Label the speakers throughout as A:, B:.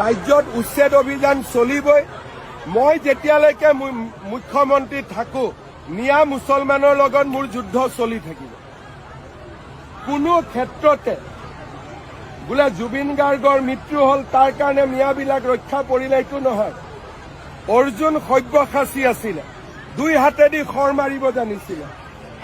A: রাজ্যত উচ্ছেদ অভিযান চলিবই। মই যেতিয়ালৈকে মুখ্যমন্ত্ৰী থাকো মিয়া মুছলমানৰ লগত মোৰ যুদ্ধ চলি থাকিব। কোনো ক্ষেত্ৰতে বোলে জুবিন গাৰ্গৰ মৃত্যু হ'ল তাৰ কাৰণে মিয়াবিলাক ৰক্ষা পৰিলে এইটো নহয়। অৰ্জুন সব্যসাচী আছিলে, দুই হাতেদি খৰ মাৰিব জানিছিলে।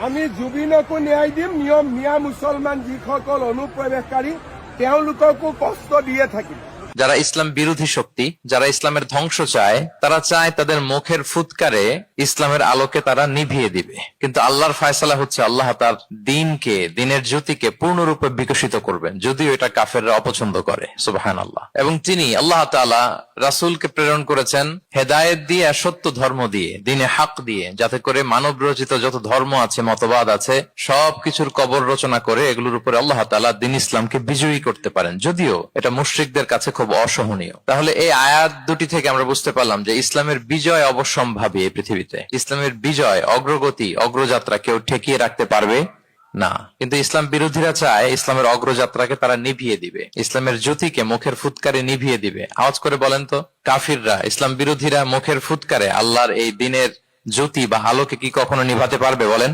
A: আমি জুবিনকো ন্যায় দিম, মিয়া মুছলমান যিসকল অনুপ্ৰৱেশকাৰী তেওঁলোককো কষ্ট দিয়ে থাকিম।
B: যারা ইসলাম বিরোধী শক্তি, যারা ইসলামের ধ্বংস চায়, তারা চায় তাদের মুখের ফুৎকারে ইসলামের আলোকে তারা নিভিয়ে দিবে। কিন্তু আল্লাহর ফায়সালা হচ্ছে আল্লাহ তার দিনকে, দিনের জ্যোতিকে পূর্ণরূপে বিকশিত করবেন, যদিও এটা কাফেররা অপছন্দ করে। সুবহানাল্লাহ। এবং তিনি আল্লাহ তাআলা রাসূলকে প্রেরণ করেছেন হেদায়েত দিয়ে, সত্য ধর্ম দিয়ে, দিনে হক দিয়ে, যাতে করে মানব রচিত যত ধর্ম আছে, মতবাদ আছে, সবকিছুর কবর রচনা করে এগুলোর উপরে আল্লাহ তাআলা দিন ইসলামকে বিজয়ী করতে পারেন, যদিও এটা মুশরিকদের কাছে খুব অসহনীয়। তাহলে এই আয়াত দুটি থেকে আমরা বুঝতে পারলাম যে ইসলামের বিজয় অবশ্যম্ভাবী। এই পৃথিবীতে ইসলামের বিজয়, অগ্রগতি, অগ্রযাত্রা কেউ ঠেকিয়ে রাখতে পারবে না। কিন্তু ইসলাম বিরোধীরা চায় ইসলামের অগ্রযাত্রাকে তারা নিভিয়ে দিবে, ইসলামের জ্যোতিকে মুখের ফুৎকারে নিভিয়ে দিবে। আওয়াজ করে বলেন তো, কাফিররা, ইসলাম বিরোধীরা মুখের ফুৎকারে আল্লাহর এই দিনের জ্যোতি বা আলোকে কি কখনো নিভাতে পারবে? বলেন,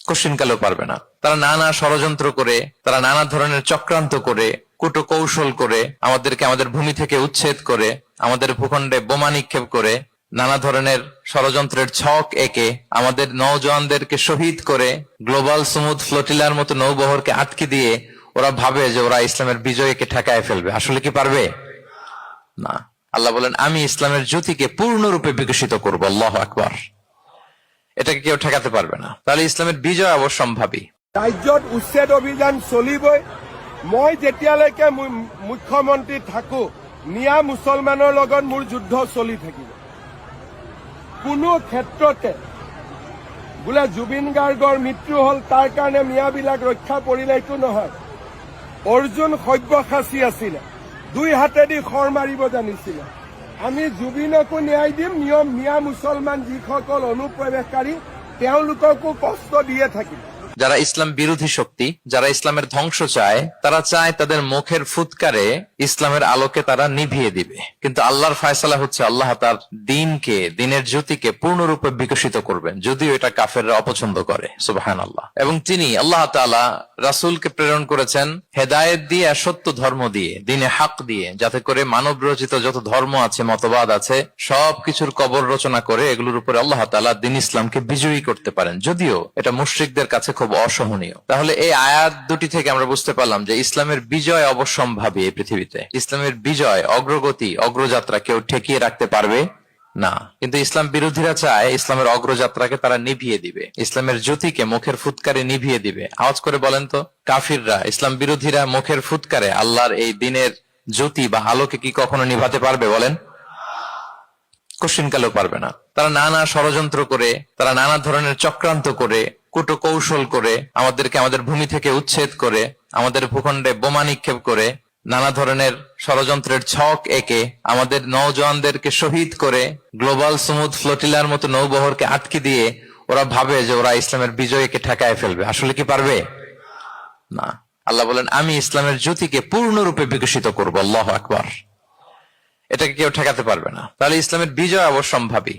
B: কশিনকালেও পারবে না। তারা নানা ষড়যন্ত্র করে, তারা নানা ধরনের চক্রান্ত করে, কুটো কৌশল করে, আমাদেরকে আমাদের ভূমি থেকে উচ্ছেদ করে, আমাদের ভূখণ্ডে বোমা নিক্ষেপ করে, নানা ধরনের ষড়যন্ত্রের ছক এঁকে আমাদের নওজওয়ানদেরকে শহীদ করে, গ্লোবাল সমুদ ফ্লোটিলার মতো নৌবহরকে আটকে দিয়ে ওরা ভাবে যে ওরা ইসলামের বিজয়কে ঠেকায় ফেলবে। আসলে কি পারবে? না। আল্লাহ বলেন, আমি ইসলামের জ্যোতিকে পূর্ণরূপে বিকশিত করবো। আল্লাহু আকবার। এটাকে কেউ ঠেকাতে পারবে না। তাহলে ইসলামের বিজয় অবশ্যম্ভাবী।
A: রাজ্যত উচ্ছেদ অভিযান চলিবই। মই যেতিয়ালৈকে মুখ্যমন্ত্ৰী থাকো মিয়া মুছলমানৰ লগত মোৰ যুদ্ধ চলি থাকিব। কোনো ক্ষেত্ৰতে বোলে জুবিন গাৰ্গৰ মৃত্যু হ'ল তাৰ কাৰণে মিয়াবিলাক ৰক্ষা পৰিলে এইটো নহয়। অৰ্জুন সব্যসাচী আছিলে, দুই হাতেদি খৰ মাৰিব জানিছিলে। আমি জুবিনকো ন্যায় দিম, মিয়া মুছলমান যিসকল অনুপ্ৰৱেশকাৰী তেওঁলোককো কষ্ট দিয়ে থাকিম।
B: যারা ইসলাম বিরোধী শক্তি, যারা ইসলামের ধ্বংস চায়, তারা চায় তাদের মুখের ফুৎকারে ইসলামের আলোকে তারা নিভিয়ে দিবে। কিন্তু আল্লাহর ফায়সালা হচ্ছে আল্লাহ তার দিনকে, দিনের জ্যোতিকে পূর্ণরূপে বিকশিত করবেন, যদিও এটা কাফেররা অপছন্দ করে। সুবহানাল্লাহ। এবং তিনি আল্লাহ তাআলা রাসূলকে প্রেরণ করেছেন হেদায়েত দিয়ে, সত্য ধর্ম দিয়ে, দিনে হক দিয়ে, যাতে করে মানব রচিত যত ধর্ম আছে, মতবাদ আছে, সবকিছুর কবর রচনা করে এগুলোর উপরে আল্লাহ তাআলা দিন ইসলামকে বিজয়ী করতে পারেন, যদিও এটা মুশরিকদের কাছে খুব অসহনীয়। তাহলে এই আয়াত দুটি থেকে আমরা বুঝতে পারলাম যে ইসলামের বিজয় অবশ্যম্ভাবী। এই পৃথিবীতে ইসলামের বিজয়, অগ্রগতি, অগ্রযাত্রা কেউ ঠেকিয়ে রাখতে পারবে না। কিন্তু ইসলাম বিরোধীরা চায় ইসলামের অগ্রযাত্রাকে তারা নিভিয়ে দিবে, ইসলামের জ্যোতিকে মুখের ফুৎকারে নিভিয়ে দিবে। আওয়াজ করে বলেন তো, কাফিররা, ইসলাম বিরোধীরা মুখের ফুৎকারে আল্লাহর এই দিনের জ্যোতি বা আলোকে কি কখনো নিভাতে পারবে? বলেন, কশিনকালেও পারবে না। তারা নানা ষড়যন্ত্র করে, তারা নানা ধরনের চক্রান্ত করে, কুটো কৌশল করে, আমাদেরকে আমাদের ভূমি থেকে উচ্ছেদ করে, আমাদের ভূখণ্ডে বোমা নিক্ষেপ করে, নানা ধরনের ষড়যন্ত্রের ছক এঁকে আমাদের নওজওয়ানদেরকে শহীদ করে, গ্লোবাল সমুদ ফ্লোটিলার মতো নৌবহরকে আটকে দিয়ে ওরা ভাবে যে ওরা ইসলামের বিজয়কে ঠেকায় ফেলবে। আসলে কি পারবে? না। আল্লাহ বলেন, আমি ইসলামের জ্যোতিকে পূর্ণরূপে বিকশিত করবো। আল্লাহু আকবার। এটাকে কেউ ঠেকাতে পারবে না। তাহলে ইসলামের বিজয় অবশ্যম্ভাবী।